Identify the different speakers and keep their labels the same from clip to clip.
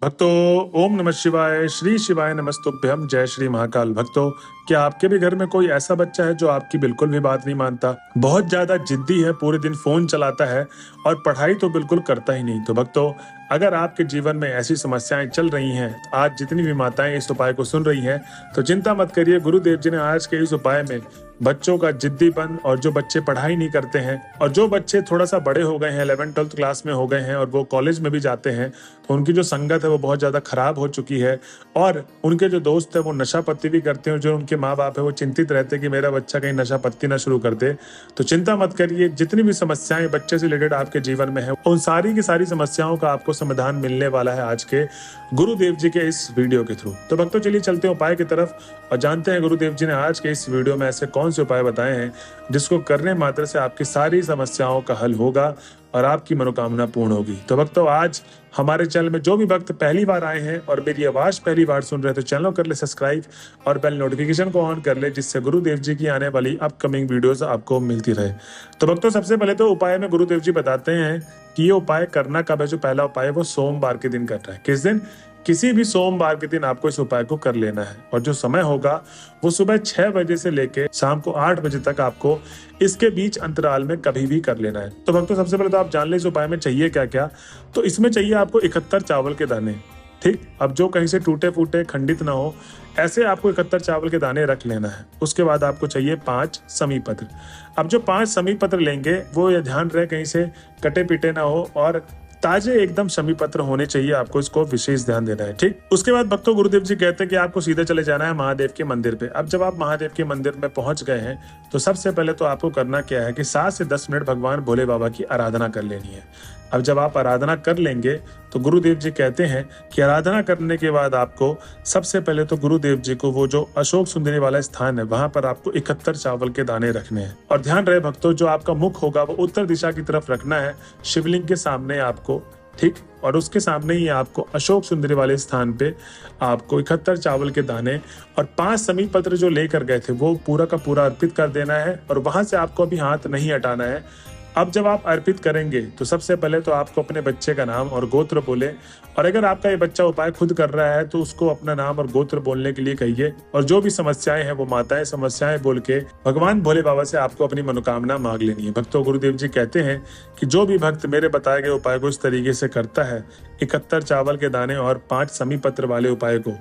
Speaker 1: भक्तों, ओम नमः शिवाय, श्री शिवाय नमस्तुभ्यम, जय श्री महाकाल। भक्तों, क्या आपके भी घर में कोई ऐसा बच्चा है जो आपकी बिल्कुल भी बात नहीं मानता, बहुत ज्यादा जिद्दी है, पूरे दिन फोन चलाता है और पढ़ाई तो बिल्कुल करता ही नहीं? तो भक्तों, अगर आपके जीवन में ऐसी समस्याएं चल रही हैं, आज जितनी भी माताएं इस उपाय को सुन रही हैं, तो चिंता मत करिए। गुरुदेव जी ने आज के इस उपाय में बच्चों का जिद्दीपन, और जो बच्चे पढ़ाई नहीं करते हैं और जो बच्चे थोड़ा सा बड़े हो गए हैं, 11th-12th क्लास में हो गए हैं और वो कॉलेज में भी जाते हैं, तो उनकी जो संगत है वो बहुत ज्यादा खराब हो चुकी है और उनके जो दोस्त है वो नशा पत्ती भी करते हैं। जो उनके माँ बाप है वो चिंतित रहते हैं कि मेरा बच्चा कहीं नशा पत्ती ना शुरू कर दे। तो चिंता मत करिए, जितनी भी समस्याएं बच्चे से रिलेटेड आपके जीवन में है, उन सारी की सारी समस्याओं का आपको समाधान मिलने वाला है आज के गुरुदेव जी के इस वीडियो के थ्रू। तो भक्तों, चलिए चलते हैं उपाय की तरफ और जानते हैं गुरुदेव जी ने आज के इस वीडियो में ऐसे कौन से उपाय बताए हैं जिसको करने मात्र से आपकी सारी समस्याओं का हल होगा और आपकी मनोकामना पूर्ण होगी। तो भक्तों, आज हमारे चैनल में जो भी भक्त पहली बार आए हैं और मेरी आवाज पहली बार सुन रहे हैं, तो चैनल को कर ले सब्सक्राइब और बेल नोटिफिकेशन को ऑन कर ले, जिससे गुरुदेव जी की आने वाली अपकमिंग वीडियोस आपको मिलती रहे। तो भक्तों, सबसे पहले तो उपाय में गुरुदेव जी बताते हैं कि ये उपाय करना कब है। जो पहला उपाय है वो सोमवार के दिन करना है। किस दिन? किसी भी सोमवार के दिन आपको इस उपाय को कर लेना है और जो समय होगा वो सुबह 6 बजे से लेके शाम को 8 बजे तक आपको इसके बीच अंतराल में कभी भी कर लेना है। तो भक्तों, सबसे पहले तो आप जान ले इस उपाय में चाहिए क्या क्या। तो इसमें चाहिए आपको 71 चावल के दाने। ठीक, अब जो कहीं से टूटे फूटे खंडित ना हो, ऐसे आपको 71 चावल के दाने रख लेना है। उसके बाद आपको चाहिए 5 समी पत्र। अब जो 5 समी पत्र लेंगे वो ये ध्यान रहे कहीं से कटे पीटे ना हो और ताजे एकदम समी पत्र होने चाहिए। आपको इसको विशेष ध्यान देना है। ठीक, उसके बाद भक्तों, गुरुदेव जी कहते हैं कि आपको सीधे चले जाना है महादेव के मंदिर पे। अब जब आप महादेव के मंदिर में पहुंच गए हैं तो सबसे पहले तो आपको करना क्या है कि 7 से 10 मिनट भगवान भोले बाबा की आराधना कर लेनी है। अब जब आप आराधना कर लेंगे तो गुरुदेव जी कहते हैं कि आराधना करने के बाद आपको सबसे पहले तो गुरुदेव जी को वो जो अशोक सुंदरी वाला स्थान है वहां पर आपको 71 चावल के दाने रखने हैं। और ध्यान रहे भक्तों, जो आपका मुख होगा वो उत्तर दिशा की तरफ रखना है, शिवलिंग के सामने आपको। ठीक, और उसके सामने ही आपको अशोक सुंदरी वाले स्थान पे आपको 71 चावल के दाने और 5 समी पत्र जो लेकर गए थे वो पूरा का पूरा अर्पित कर देना है और वहां से आपको अभी हाथ नहीं हटाना है। अब जब आप अर्पित करेंगे तो सबसे पहले तो आपको अपने बच्चे का नाम और गोत्र बोले, और अगर आपका ये बच्चा उपाय खुद कर रहा है तो उसको अपना नाम और गोत्र बोलने के लिए कहिए और जो भी समस्याएं हैं वो माताएं समस्याएं बोल के भगवान भोले बाबा से आपको अपनी मनोकामना मांग लेनी है। भक्तों, गुरुदेव जी कहते हैं कि जो भी भक्त मेरे बताए गए उपाय को इस तरीके से करता है, 71 चावल के दाने और 5 समी पत्र वाले उपाय को,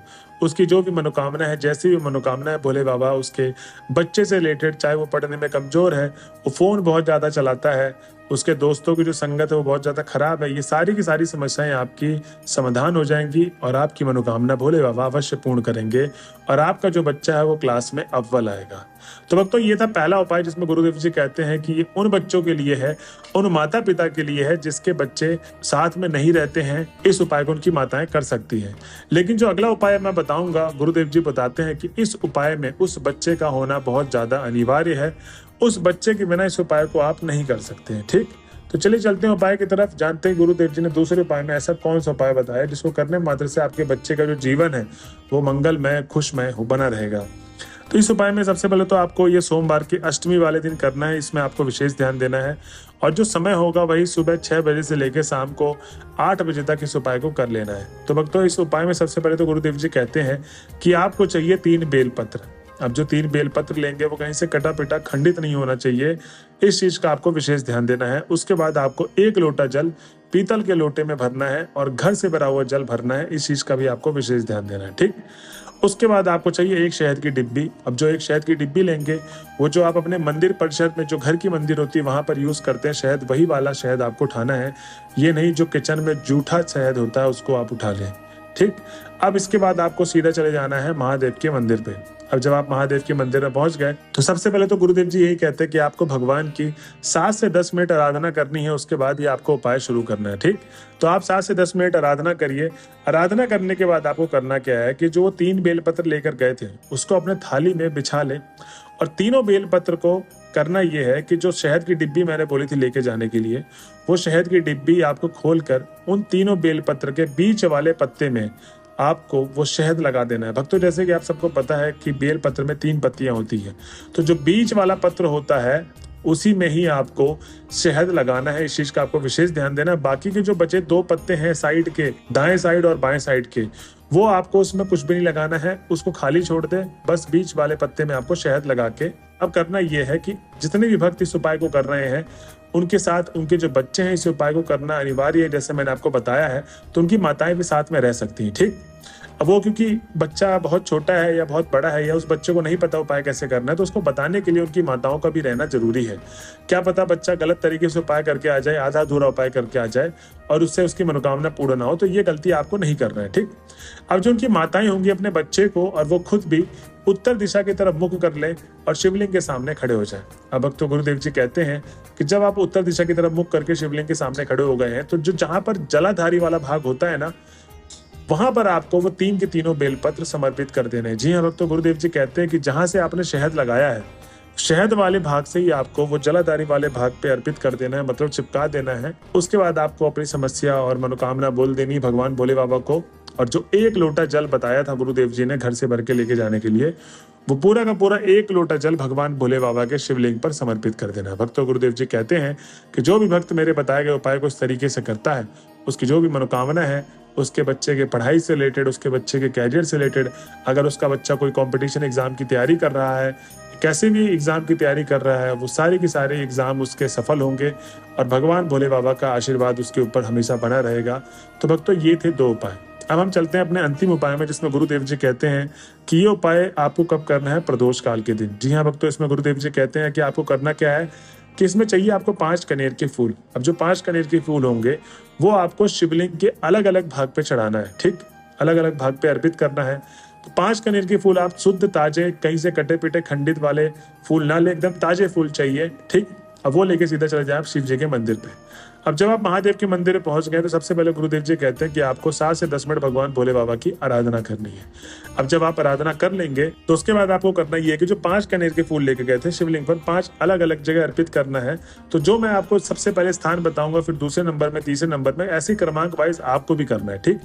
Speaker 1: उसकी जो भी मनोकामना है, जैसी भी मनोकामना है, भोले बाबा उसके बच्चे से रिलेटेड, चाहे वो पढ़ने में कमजोर है, वो फोन बहुत ज्यादा चलाता है, उसके दोस्तों की जो संगत है वो बहुत ज्यादा खराब है, ये सारी की सारी समस्याएं आपकी समाधान हो जाएंगी और आपकी मनोकामना भोले बाबा अवश्य पूर्ण करेंगे और आपका जो बच्चा है वो क्लास में अव्वल आएगा। तो भक्तों, ये था पहला उपाय जिसमें गुरुदेव जी कहते हैं कि ये उन बच्चों के लिए है, उन माता पिता के लिए है जिसके बच्चे साथ में नहीं रहते हैं। इस उपाय को उनकी माताएं कर सकती हैं। लेकिन जो अगला उपाय मैं बताऊंगा, गुरुदेव जी बताते हैं कि इस उपाय में उस बच्चे का होना बहुत ज्यादा अनिवार्य है। उस बच्चे के बिना इस उपाय को आप नहीं कर सकते हैं। ठीक, तो चलिए चलते हैं उपाय की तरफ। जानते हैं गुरुदेव जी ने दूसरे उपाय में ऐसा कौन सा उपाय बताया जिसको करने मात्र से आपके बच्चे का जो जीवन है वो मंगलमय खुशमय बना रहेगा। तो इस उपाय में सबसे पहले तो आपको ये सोमवार की अष्टमी वाले दिन करना है। इसमें आपको विशेष ध्यान देना है और जो समय होगा वही सुबह 6 बजे से लेकर शाम को 8 बजे तक इस उपाय को कर लेना है। तो भक्तों, इस उपाय में सबसे पहले तो गुरुदेव जी कहते हैं कि आपको चाहिए 3 बेलपत्र। अब जो 3 बेलपत्र लेंगे वो कहीं से कटा पिटा खंडित नहीं होना चाहिए, इस चीज का आपको विशेष ध्यान देना है। उसके बाद आपको 1 लोटा जल पीतल के लोटे में भरना है और घर से भरा हुआ जल भरना है, इस चीज का भी आपको विशेष ध्यान देना है। ठीक, उसके बाद आपको चाहिए 1 शहद की डिब्बी। अब जो 1 शहद की डिब्बी लेंगे वो जो आप अपने मंदिर परिसर में जो घर की मंदिर होती है वहां पर यूज करते हैं शहद, वही वाला शहद आपको उठाना है। ये नहीं जो किचन में जूठा शहद होता है उसको आप उठा लें। ठीक, अब इसके बाद आपको सीधा चले जाना है महादेव के मंदिर पे। अब जब आप महादेव के मंदिर में पहुंच गए तो सबसे पहले तो गुरुदेव जी यही कहते हैं कि आपको भगवान की 7 से 10 मिनट आराधना करनी है। उसके बाद ये आपको उपाय शुरू करना है। ठीक, तो आप 7 से 10 मिनट आराधना करिए। आराधना करने के बाद आपको करना क्या है कि जो 3 बेलपत्र लेकर गए थे उसको अपने थाली में बिछा लें और तीनों बेलपत्र को करना यह है कि जो शहद की डिब्बी मैंने बोली थी लेके जाने के लिए, वो शहद की डिब्बी आपको खोलकर उन तीनों बेलपत्र के बीच वाले पत्ते में आपको वो शहद लगा देना है। भक्तों, जैसे कि आप सबको पता है कि बेल पत्र में 3 पत्तियां होती है, तो जो बीच वाला पत्र होता है उसी में ही आपको शहद लगाना है। इस चीज का आपको विशेष ध्यान देना है। बाकी के जो बचे 2 पत्ते हैं साइड के, दाएं साइड और बाएं साइड के, वो आपको उसमें कुछ भी नहीं लगाना है, उसको खाली छोड़ दे। बस बीच वाले पत्ते में आपको शहद लगा के अब करना यह है कि जितने भी भक्त इस उपाय को कर रहे हैं उनके साथ उनके जो बच्चे हैं इस उपाय को करना अनिवार्य है। जैसे मैंने आपको बताया है, तो उनकी माताएं भी साथ में रह सकती हैं, ठीक। अब वो क्योंकि बच्चा बहुत छोटा है या बहुत बड़ा है या उस बच्चे को नहीं पता उपाय कैसे करना है, तो उसको बताने के लिए उनकी माताओं का भी रहना जरूरी है। क्या पता बच्चा गलत तरीके से उपाय करके आ जाए, आधा अधूरा उपाय करके आ जाए और उससे उसकी मनोकामना पूर्ण ना हो, तो ये गलती आपको नहीं करना है, ठीक। अब जो उनकी माताएं होंगी अपने बच्चे को और वो खुद भी उत्तर दिशा की तरफ मुख कर ले और शिवलिंग के सामने खड़े हो जाए। अब तो गुरुदेव जी कहते हैं कि जब आप उत्तर दिशा की तरफ मुख करके शिवलिंग के सामने खड़े हो गए हैं, तो जो जहां पर जलाधारी वाला भाग होता है ना, वहां पर आपको वो 3 के तीनों बेलपत्र समर्पित कर देने हैं। जी हाँ भक्तों, गुरुदेव जी कहते हैं कि जहां से आपने शहद लगाया है, शहद वाले भाग से ही आपको वो जलाधारी वाले भाग पे अर्पित कर देना है, मतलब चिपका देना है। उसके बाद आपको अपनी समस्या और मनोकामना बोल देनी भगवान भोले बाबा को। और जो 1 लोटा जल बताया था गुरुदेव जी ने घर से भर के लेके जाने के लिए, वो पूरा का पूरा 1 लोटा जल भगवान भोले बाबा के शिवलिंग पर समर्पित कर देना है। भक्तों, गुरुदेव जी कहते हैं कि जो भी भक्त मेरे बताए गए उपाय को इस तरीके से करता है, उसकी जो भी मनोकामना है, उसके बच्चे के पढ़ाई से रिलेटेड, उसके बच्चे के कैरियर से रिलेटेड, अगर उसका बच्चा कोई कंपटीशन एग्जाम की तैयारी कर रहा है, कैसे भी एग्जाम की तैयारी कर रहा है, वो सारे के सारे एग्जाम उसके सफल होंगे और भगवान भोले बाबा का आशीर्वाद उसके ऊपर हमेशा बना रहेगा। तो भक्तों, ये थे 2 उपाय। अब हम चलते हैं अपने अंतिम उपाय में, जिसमें गुरुदेव जी कहते हैं कि ये उपाय आपको कब करना है? प्रदोष काल के दिन। जी हाँ भक्तों, इसमें गुरुदेव जी कहते हैं कि आपको करना क्या है कि इसमें चाहिए आपको 5 कनेर के फूल। अब जो 5 कनेर के फूल होंगे वो आपको शिवलिंग के अलग अलग भाग पे चढ़ाना है, ठीक, अलग अलग भाग पे अर्पित करना है। तो 5 कनेर के फूल आप शुद्ध ताजे, कहीं से कटे पिटे खंडित वाले फूल ना ले, एकदम ताजे फूल चाहिए, ठीक। अब वो लेके सीधा चले जाए आप शिव जी के मंदिर पे। अब जब आप महादेव के मंदिर में पहुंच गए तो सबसे पहले गुरुदेव जी कहते हैं कि आपको 7 से 10 मिनट भगवान भोले बाबा की आराधना करनी है। अब जब आप आराधना कर लेंगे तो उसके बाद आपको करना ये है कि जो 5 कनेर के फूल लेके गए थे शिवलिंग पर, 5 अलग अलग जगह अर्पित करना है। तो जो मैं आपको सबसे पहले स्थान बताऊंगा, फिर दूसरे नंबर में, तीसरे नंबर में, ऐसे क्रमांक वाइज आपको भी करना है, ठीक।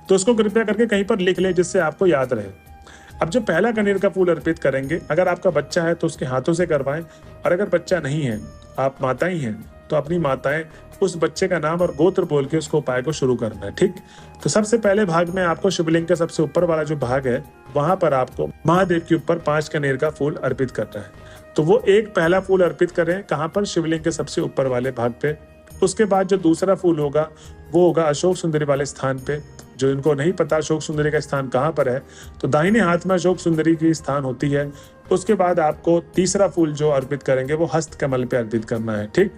Speaker 1: तो उसको कृपया करके कहीं पर लिख ले जिससे आपको याद रहे। अब जो पहला कनेर का फूल अर्पित करेंगे, अगर आपका बच्चा है तो उसके हाथों से करवाएं, और अगर बच्चा नहीं है, आप माता ही हैं, तो अपनी माताएं उस बच्चे का नाम और गोत्र बोल के उसको उपाय को शुरू करना है, ठीक। तो सबसे पहले भाग में आपको शिवलिंग का सबसे ऊपर वाला जो भाग है, वहां पर आपको महादेव के ऊपर 5 कनेर का फूल अर्पित करना है। तो वो एक पहला फूल अर्पित करें कहाँ पर? शिवलिंग के सबसे ऊपर वाले भाग पे। उसके बाद जो दूसरा फूल होगा वो होगा अशोक सुंदरी वाले स्थान पे। जो इनको नहीं पता अशोक सुंदरी का स्थान कहाँ पर है, तो दाहिने हाथ में अशोक सुंदरी की स्थान होती है। उसके बाद आपको तीसरा फूल जो अर्पित करेंगे वो हस्त कमल पे अर्पित करना है, ठीक।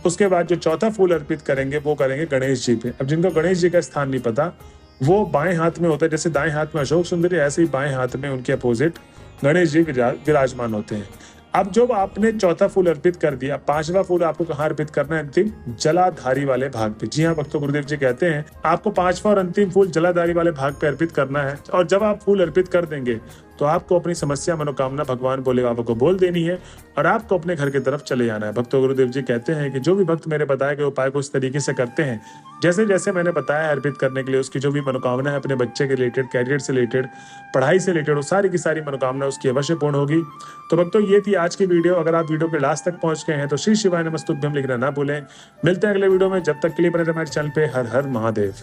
Speaker 1: उसके बाद जो चौथा फूल अर्पित करेंगे वो करेंगे गणेश जी पे। अब जिनको गणेश जी का स्थान नहीं पता, वो बाएं हाथ में होता है। जैसे दाएं हाथ में अशोक सुंदरी, ऐसे ही बाएं हाथ में उनके अपोजिट गणेश जी विराजमान होते हैं। अब जब आपने चौथा फूल अर्पित कर दिया, 5वां फूल आपको कहाँ अर्पित करना है? अंतिम जलाधारी वाले भाग पे। जी हाँ भक्तों, गुरुदेव जी कहते हैं आपको 5वां और अंतिम फूल जलाधारी वाले भाग पे अर्पित करना है। और जब आप फूल अर्पित कर देंगे तो आपको अपनी समस्या मनोकामना भगवान भोले बाबा को बोल देनी है और आपको अपने घर की तरफ चले जाना है। भक्तों, गुरुदेव जी कहते हैं कि जो भी भक्त मेरे बताए गए उपाय को इस तरीके से करते हैं जैसे जैसे मैंने बताया अर्पित करने के लिए, उसकी जो भी मनोकामना है अपने बच्चे के रिलेटेड, कैरियर से रिलेटेड, पढ़ाई से रिलेटेड, वो सारी की सारी मनोकामना उसकी अवश्य पूर्ण होगी। तो भक्तों, ये थी आज की वीडियो। अगर आप वीडियो के लास्ट तक पहुंच गए हैं तो श्री शिवाय नमस्तुभ्यम लिखना ना भूलें। मिलते हैं अगले वीडियो में, जब तक के लिए बने रहिए हमारे चैनल पे। हर हर महादेव।